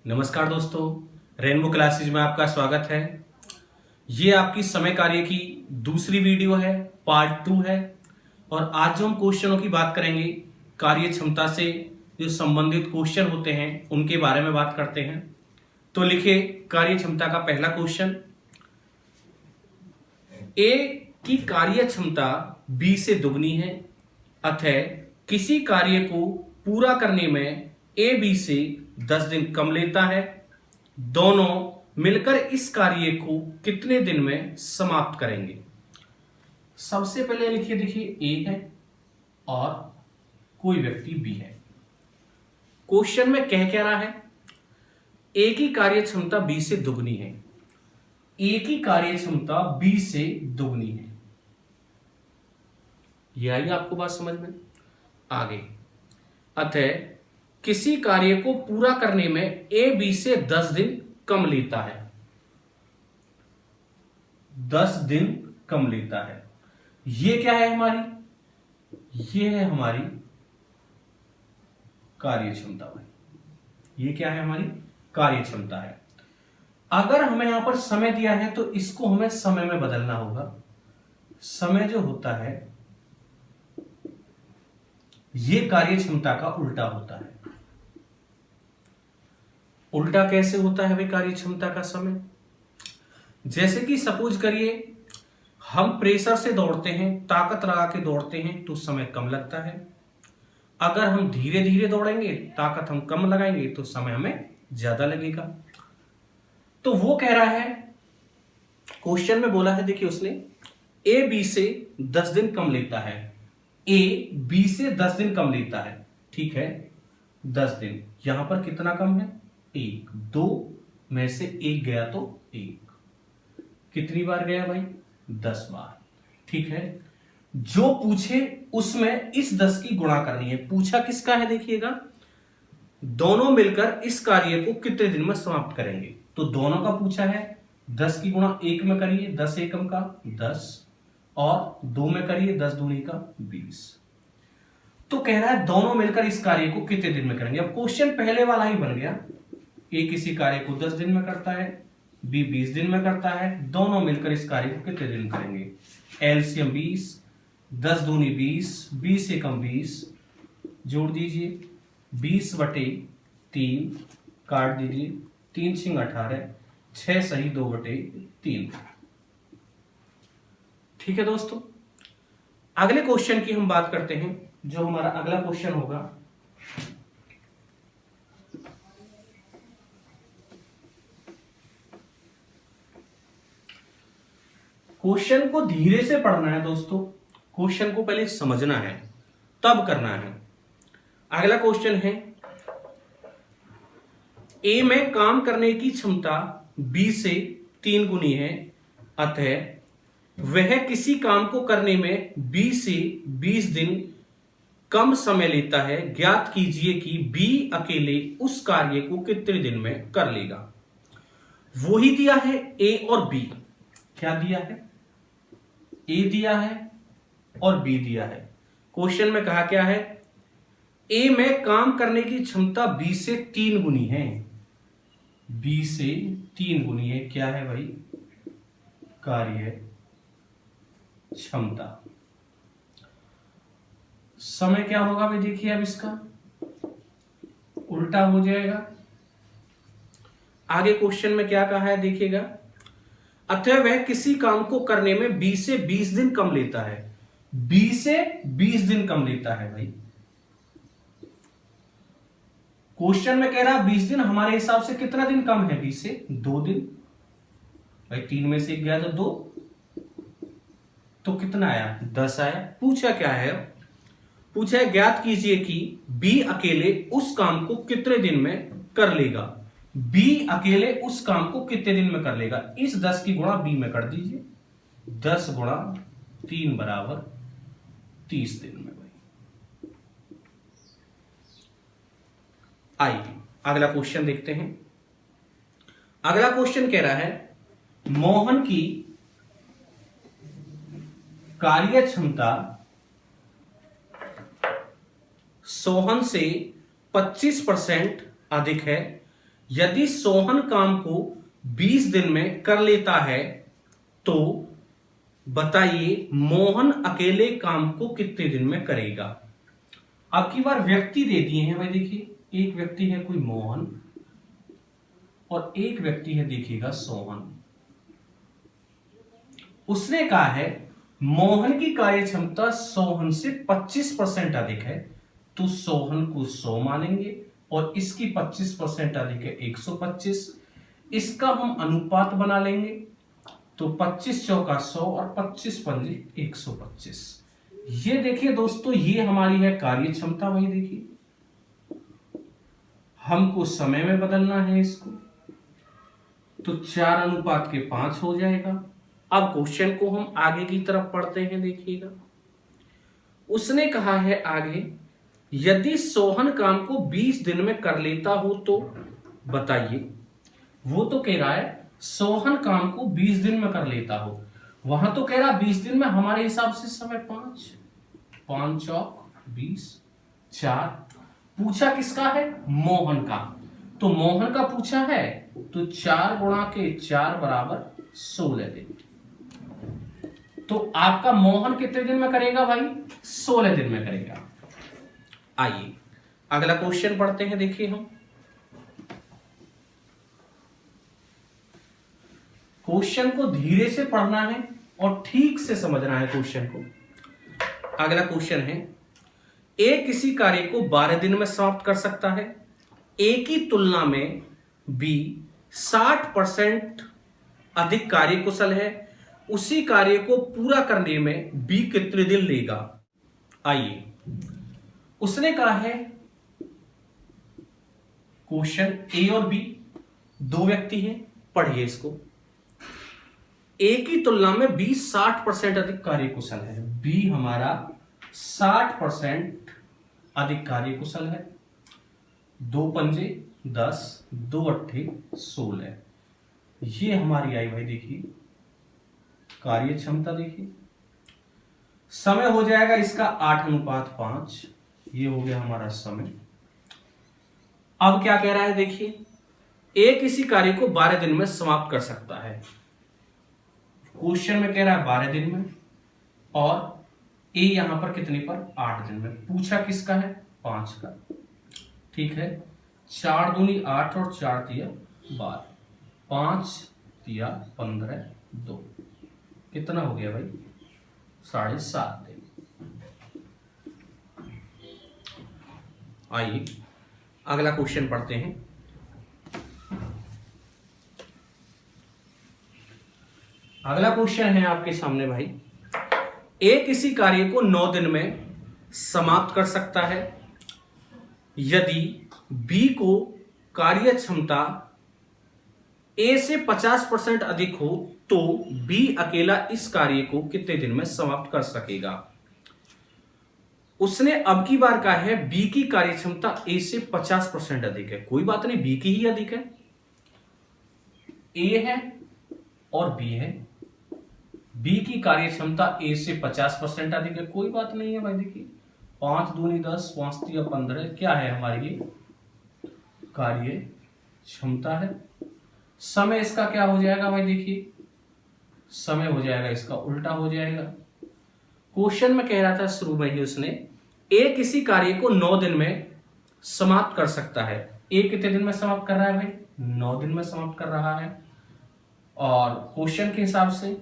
नमस्कार दोस्तों, rainbow classes में आपका स्वागत है। ये आपकी समय कार्य की दूसरी वीडियो है, पार्ट 2 है। और आज जो हम क्वेश्चनों की बात करेंगे, कार्य क्षमता से जो संबंधित क्वेश्चन होते हैं उनके बारे में बात करते हैं। तो लिखिए कार्य क्षमता का पहला क्वेश्चन। ए की कार्य क्षमता बी से दुगनी है, अतः किसी कार्य को पूरा करने में ए बी से 10 दिन कम लेता है। दोनों मिलकर इस कार्य को कितने दिन में समाप्त करेंगे? सबसे पहले लिखिए, देखिए ए है और कोई व्यक्ति बी है। क्वेश्चन में कह क्या रहा है? ए की कार्य क्षमता बी से दुगनी है। ए की कार्य क्षमता बी से दुगनी है। यह आई आपको बात समझ में? आगे, अतः किसी कार्य को पूरा करने में ए बी से 10 दिन कम लेता है। 10 दिन कम लेता है। ये क्या है हमारी? ये है हमारी कार्य क्षमता भाई। ये क्या है? हमारी कार्य क्षमता है। अगर हमें यहां पर समय दिया है तो इसको हमें समय में बदलना होगा। समय जो होता है ये कार्य क्षमता का उल्टा होता है। उल्टा कैसे होता है भाई कार्य क्षमता का समय? जैसे कि सपोज करिए हम प्रेशर से दौड़ते हैं, ताकत लगा के दौड़ते हैं तो समय कम लगता है। अगर हम धीरे धीरे दौड़ेंगे, ताकत हम कम लगाएंगे तो समय हमें ज्यादा लगेगा। तो वो कह रहा है, क्वेश्चन में बोला है, देखिए उसने ए बी से 10 दिन कम लेता है। ए बी से 10 दिन कम लेता है, ठीक है। 10 दिन यहां पर कितना कम है? 1। 2 में से 1 गया तो 1। कितनी बार गया भाई? 10 बार, ठीक है। जो पूछे उसमें इस 10 की गुणा करनी है। पूछा किसका है? देखिएगा, दोनों मिलकर इस कार्य को कितने दिन में समाप्त करेंगे। तो दोनों का पूछा है। 10 की गुणा 1 में करिए, 10 एकम का 10, और 2 में करिए 10 दूनी का 20। तो कह रहा है दोनों मिलकर इस कार्य को कितने दिन में करेंगे। अब क्वेश्चन पहले वाला ही बन गया। ए किसी कार्य को 10 दिन में करता है, बी 20 दिन में करता है। दोनों मिलकर इस कार्य को कितने दिन करेंगे? एलसीएम 20, 10 दूनी 20, 20 एकम 20, जोड़ दीजिए 20/3, काट दीजिए 3 छिंग 18, 6 सही 2/3। ठीक है दोस्तों, अगले क्वेश्चन की हम बात करते हैं। जो हमारा अगला क्वेश्चन होगा, क्वेश्चन को धीरे से पढ़ना है दोस्तों। क्वेश्चन को पहले समझना है, तब करना है। अगला क्वेश्चन है, ए में काम करने की क्षमता बी से 3 गुनी है, अतः वह किसी काम को करने में बी से 20 दिन कम समय लेता है। ज्ञात कीजिए कि बी अकेले उस कार्य को कितने दिन में कर लेगा। वो ही दिया है ए और बी। क्या दिया है? ए दिया है और बी दिया है। क्वेश्चन में कहा क्या है? ए में काम करने की क्षमता बी से 3 गुनी है। बी से 3 गुनी है। क्या है भाई? कार्य क्षमता। समय क्या होगा भाई? देखिए अब इसका उल्टा हो जाएगा। आगे क्वेश्चन में क्या कहा है देखिएगा, अतः वह किसी काम को करने में 20 से 20 दिन कम लेता है। 20 से 20 दिन कम लेता है भाई। क्वेश्चन में कह रहा है 20 दिन, हमारे हिसाब से कितना दिन कम है? 20 से 2 दिन भाई। 3 में से 1 गया तो 2, तो कितना आया? 10 आया। पूछा क्या है? पूछा है ज्ञात कीजिए कि बी अकेले उस काम को कितने दिन में कर लेगा। बी अकेले उस काम को कितने दिन में कर लेगा? इस 10 की गुणा बी में कर दीजिए। 10 गुणा 3 बराबर 30 दिन में भाई। आइए अगला क्वेश्चन देखते हैं। अगला क्वेश्चन कह रहा है, मोहन की कार्य क्षमता सोहन से 25% अधिक है। यदि सोहन काम को 20 दिन में कर लेता है तो बताइए मोहन अकेले काम को कितने दिन में करेगा। अब की बार व्यक्ति दे दिए हैं भाई, देखिए एक व्यक्ति है कोई मोहन और एक व्यक्ति है देखिएगा सोहन। उसने कहा है मोहन की कार्य क्षमता सोहन से 25% अधिक है, तो सोहन को 100 मानेंगे और इसकी 25% अधिक है 125। इसका हम अनुपात बना लेंगे, तो 25 चौका 100 और 25 पंजे 125। ये देखिए दोस्तों, ये हमारी है कार्य क्षमता। वही देखिए, हमको समय में बदलना है इसको, तो 4:5 हो जाएगा। अब क्वेश्चन को हम आगे की तरफ पढ़ते हैं, देखिएगा। उसने कहा है आगे, यदि सोहन काम को 20 दिन में कर लेता हो तो बताइए। वो तो कह रहा है सोहन काम को 20 दिन में कर लेता हो, वहां तो कह रहा 20 दिन में, हमारे हिसाब से समय 5 चौक 20, 4। पूछा किसका है? मोहन का। तो मोहन का पूछा है, तो 4 गुणा के 4 बराबर 16 दिन। तो आपका मोहन कितने दिन में करेगा भाई? 16 दिन में करेगा। आइए अगला क्वेश्चन पढ़ते हैं, देखिए हम। क्वेश्चन को धीरे से पढ़ना है और ठीक से समझना है क्वेश्चन को। अगला क्वेश्चन है, ए किसी कार्य को 12 दिन में समाप्त कर सकता है, ए की तुलना में बी 60% अधिक कार्य कुशल है, उसी कार्य को पूरा करने में बी कितने दिन लेगा। आइए, उसने कहा है क्वेश्चन, ए और बी दो व्यक्ति हैं, पढ़िए इसको। ए की तुलना में बी 60% अधिक कार्य कुशल है, बी हमारा 60% अधिक कार्य कुशल है। 2 पंजे 10, 2 अट्ठे 16। ये हमारी आई भाई, देखिए कार्य क्षमता। देखिए समय हो जाएगा इसका 8:5, ये हो गया हमारा समय। अब क्या कह रहा है, देखिए ए किसी कार्य को 12 दिन में समाप्त कर सकता है। क्वेश्चन में कह रहा है 12 दिन में, और ए यहां पर कितने पर? 8 दिन में। पूछा किसका है? 5 का। ठीक है, 4 दूनी 8 और 4 तिया 12, 5 तिया 15, 2 कितना हो गया भाई? 7.5 दिन। आइए अगला क्वेश्चन पढ़ते हैं। अगला क्वेश्चन है आपके सामने भाई, ए किसी कार्य को 9 दिन में समाप्त कर सकता है, यदि बी को कार्य क्षमता ए से 50% अधिक हो तो बी अकेला इस कार्य को कितने दिन में समाप्त कर सकेगा। उसने अब की बार कहा है बी की कार्य क्षमता ए से 50% अधिक है। कोई बात नहीं, बी की ही अधिक है। ए है और बी है, बी की कार्य क्षमता ए से 50% अधिक है, कोई बात नहीं है भाई। देखिए 5 दूनी 10, 5 तिया 15, क्या है हमारी ये कार्य क्षमता है। समय इसका क्या हो जाएगा भाई? देखिए समय हो जाएगा इसका उल्टा हो जाएगा। क्वेश्चन में कह रहा था शुरू में ही उसने, ए किसी कार्य को 9 दिन में समाप्त कर सकता है। ए कितने दिन में समाप्त कर रहा है भाई? 9 दिन में समाप्त कर रहा है। और क्वेश्चन के हिसाब से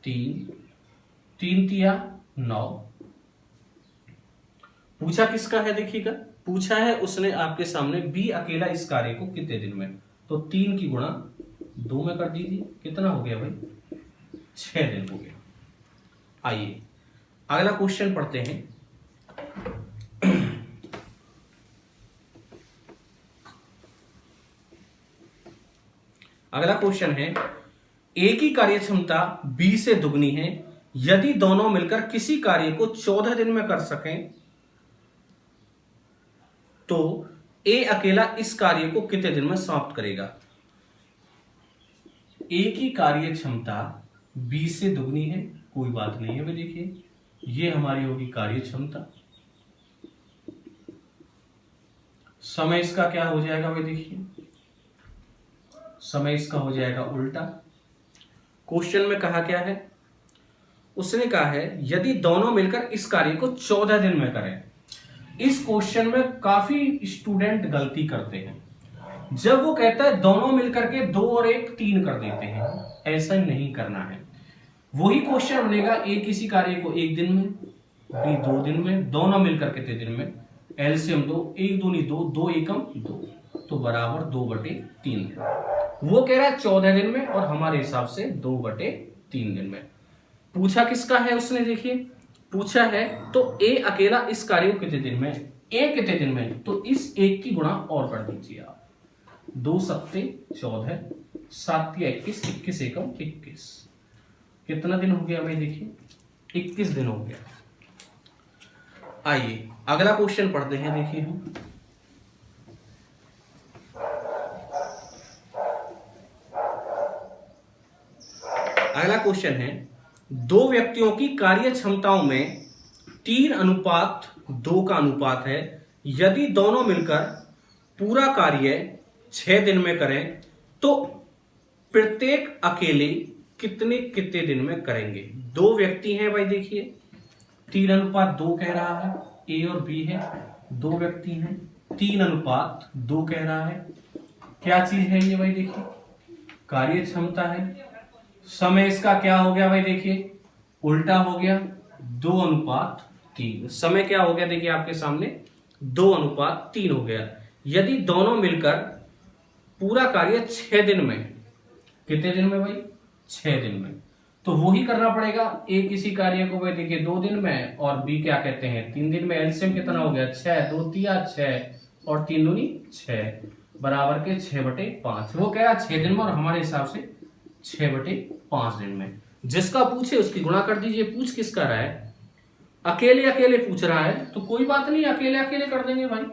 3 तिया 9। पूछा किसका है? देखिएगा, पूछा है उसने आपके सामने बी अकेला इस कार्य को कितने दिन में, तो 3 की गुणा 2 में कर दीजिए, कितना हो गया भाई? 6 दिन हो गया। आइए अगला क्वेश्चन पढ़ते हैं। अगला क्वेश्चन है, ए की कार्य क्षमता बी से दुगनी है, यदि दोनों मिलकर किसी कार्य को 14 दिन में कर सकें तो ए अकेला इस कार्य को कितने दिन में समाप्त करेगा। ए की कार्य क्षमता बी से दुगनी है, कोई बात नहीं है भाई। देखिए ये हमारी होगी कार्य क्षमता। समय इसका क्या हो जाएगा भाई? देखिए समय इसका हो जाएगा उल्टा। क्वेश्चन में कहा क्या है, उसने कहा है यदि दोनों मिलकर इस कार्य को 14 दिन में करें। इस क्वेश्चन में काफी स्टूडेंट गलती करते हैं। जब वो कहता है दोनों मिलकर के 2 और 1 3 कर देते हैं, ऐसा ही नहीं करना है। वही क्वेश्चन बनेगा, ए किसी कार्य को 1 दिन में, बी 2 दिन में, दोनों मिलकर कितने दिन में, एलसीएम 2, 1 दूनी 2, 2 एकम 2, तो बराबर 2/3 दिन। वो कह रहा है 14 दिन में और हमारे हिसाब से 2/3 दिन में। पूछा किसका है उसने, देखिए पूछा है तो ए अकेला इस कार्य को कितने दिन में, ए कितने दिन में, तो इस 1 की गुणा और कर दीजिए आप। 2 सत्ते 14, 7 21, 21 एकम 21, कितना दिन हो गया भाई, देखिए 21 दिन हो गया। आइए अगला क्वेश्चन पढ़ते हैं। देखिए हम अगला क्वेश्चन है, 2 व्यक्तियों की कार्य क्षमताओं में 3:2 का अनुपात है। यदि दोनों मिलकर पूरा कार्य 6 दिन में करें तो प्रत्येक अकेले कितने कितने दिन में करेंगे। 2 व्यक्ति हैं भाई, देखिए 3:2 कह रहा है, ए और बी है, 2 व्यक्ति हैं, 3:2 कह रहा है। क्या चीज है ये भाई, देखिए कार्य क्षमता है। समय इसका क्या हो गया भाई, देखिए उल्टा हो गया, 2:3। समय क्या हो गया, देखिए आपके सामने 2:3 हो गया। यदि दोनों मिलकर पूरा कार्य 6 दिन में, कितने दिन में भाई, 6 दिन में, तो वो ही करना पड़ेगा। ए किसी कार्य को भाई देखिए 2 दिन में और बी क्या कहते हैं 3 दिन में। एलसीएम कितना हो गया, 6, 2 तिया 6 और 3 दूनी 6, बराबर के 6/5। वो कह रहा 6 दिन में और हमारे हिसाब से 6/5 दिन में। जिसका पूछे उसकी गुणा कर दीजिए। पूछ किसका रहा है, अकेले अकेले पूछ रहा है, तो कोई बात नहीं, अकेले अकेले कर देंगे भाई।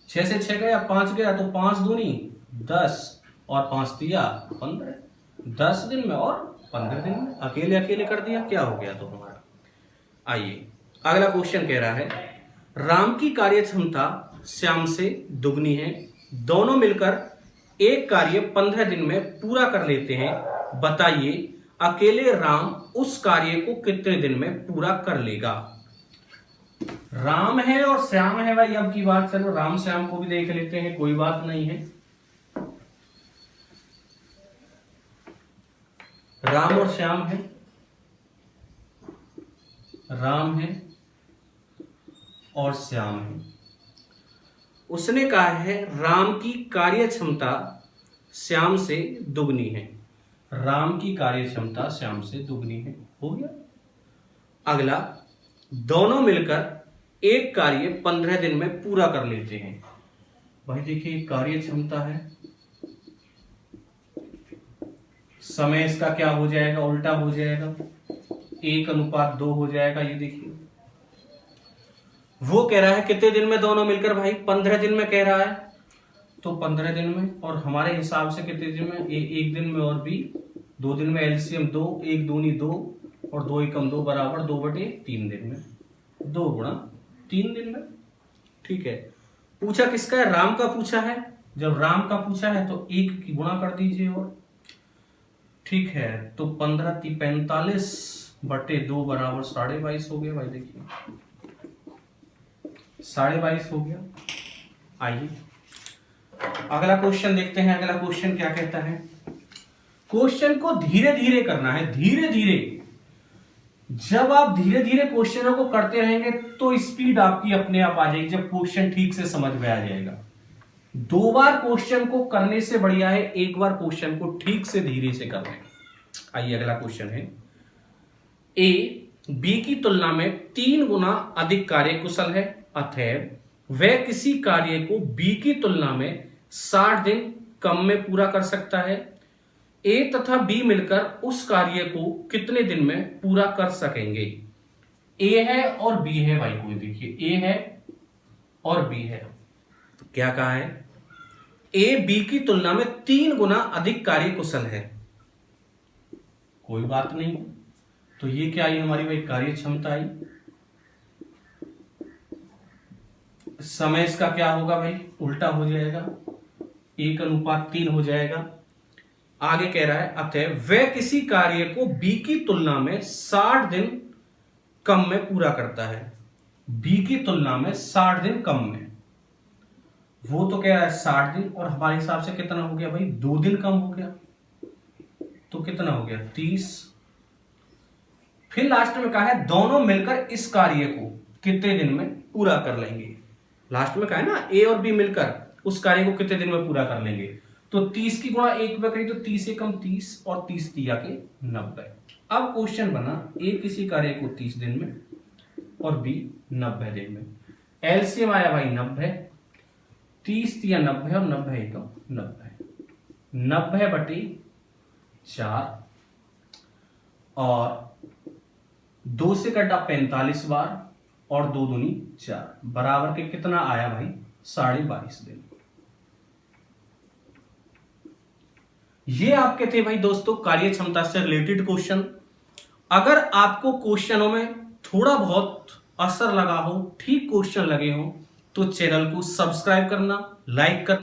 6 से 6 गया, 5 गया, तो 5 दूनी 10 और 5 तिया 15, 10 दिन में और 15 दिन में अकेले अकेले कर दिया, क्या हो गया तो हमारा। आइए अगला क्वेश्चन कह रहा है, राम की कार्य क्षमता श्याम से दुगनी है। दोनों मिलकर एक कार्य 15 दिन में पूरा कर लेते हैं। बताइए अकेले राम उस कार्य को कितने दिन में पूरा कर लेगा। राम है और श्याम है भाई, अब की बात, चलो राम श्याम को भी देख लेते हैं, कोई बात नहीं है। राम और श्याम है, राम है और श्याम है। उसने कहा है राम की कार्य क्षमता श्याम से दुगनी है। राम की कार्य क्षमता श्याम से दुगनी है, हो गया। अगला, दोनों मिलकर एक कार्य 15 दिन में पूरा कर लेते हैं। भाई देखिए कार्य क्षमता है, समय इसका क्या हो जाएगा, उल्टा हो जाएगा, 1:2 हो जाएगा। ये देखिए वो कह रहा है कितने दिन में दोनों मिलकर, भाई 15 दिन में कह रहा है, तो 15 दिन में, और हमारे हिसाब से कितने दिन में, 1 दिन में और भी 2 दिन में। एलसीएम 2, 1 दूनी 2 और 2 एकम 2 बराबर 2/3 दिन में, 2 गुणा 3 दिन में। ठीक है, पूछा किसका है, राम का पूछा है। जब राम का पूछा है तो 1 की गुणा कर दीजिए और ठीक है, तो 15 × 45/2 बराबर 22.5 हो गया। भाई देखिए 22.5 हो गया। आइए अगला क्वेश्चन देखते हैं। अगला क्वेश्चन क्या कहता है, क्वेश्चन को धीरे धीरे करना है, धीरे धीरे। जब आप धीरे धीरे क्वेश्चनों को करते रहेंगे तो स्पीड आपकी अपने आप आ जाएगी, जब क्वेश्चन ठीक से समझ में आ जाएगा। 2 बार क्वेश्चन को करने से बढ़िया है 1 बार क्वेश्चन को ठीक से धीरे से करना है। आइए अगला क्वेश्चन है, ए बी की तुलना में 3 गुना अधिक कार्यकुशल है, अतएव वह किसी कार्य को बी की तुलना में 60 दिन कम में पूरा कर सकता है। ए तथा बी मिलकर उस कार्य को कितने दिन में पूरा कर सकेंगे। ए है और बी है भाई, कोई देखिए ए है और बी है, तो क्या कहा है, ए बी की तुलना में 3 गुना अधिक कार्यकुशल है। कोई बात नहीं, तो ये क्या आई हमारी भाई, कार्य क्षमता आई। समय इसका क्या होगा भाई, उल्टा हो जाएगा, 1:3 हो जाएगा। आगे कह रहा है अतः वह किसी कार्य को बी की तुलना में 60 दिन कम में पूरा करता है। बी की तुलना में 60 दिन कम में, वो तो कह रहा है 60 दिन, और हमारे हिसाब से कितना हो गया भाई, 2 दिन कम हो गया, तो कितना हो गया 30। फिर लास्ट में कहा है दोनों मिलकर इस कार्य को कितने दिन में पूरा कर लेंगे। लास्ट में कहा है ना ए और बी मिलकर उस कार्य को कितने दिन में पूरा कर लेंगे। तो 30 की गुणा 1 पे करी तो 30 से कम 30 और 30 दिया के 90। अब क्वेश्चन बना ए किसी कार्य को 30 दिन में और बी 90 दिन में। एलसीएम आया भाई 90, 30 दिया 90 और 90 एकम 90/4 और 2 से कटा 45 बार और 2 दूनी 4 बराबर के कितना आया भाई 22.5 दिन। ये आपके थे भाई दोस्तों कार्य क्षमता से रिलेटेड क्वेश्चन। अगर आपको क्वेश्चनों में थोड़ा बहुत असर लगा हो, ठीक क्वेश्चन लगे हो, तो चैनल को सब्सक्राइब करना, लाइक करना।